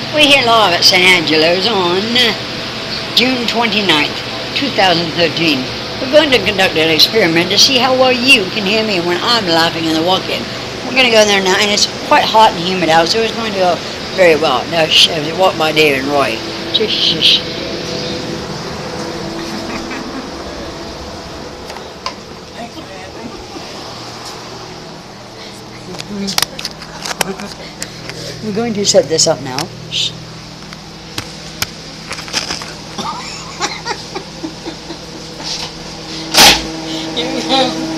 We're here live at St. Angelo's on June 29th, 2013. We're going to conduct an experiment to see how well you can hear me when I'm laughing in the walk-in. We're going to go there now, and it's quite hot and humid out, so it's going to go very well. Now, walk by Dave and Roy. Shush, shush. We're going to set this up now. Shh. Here we go.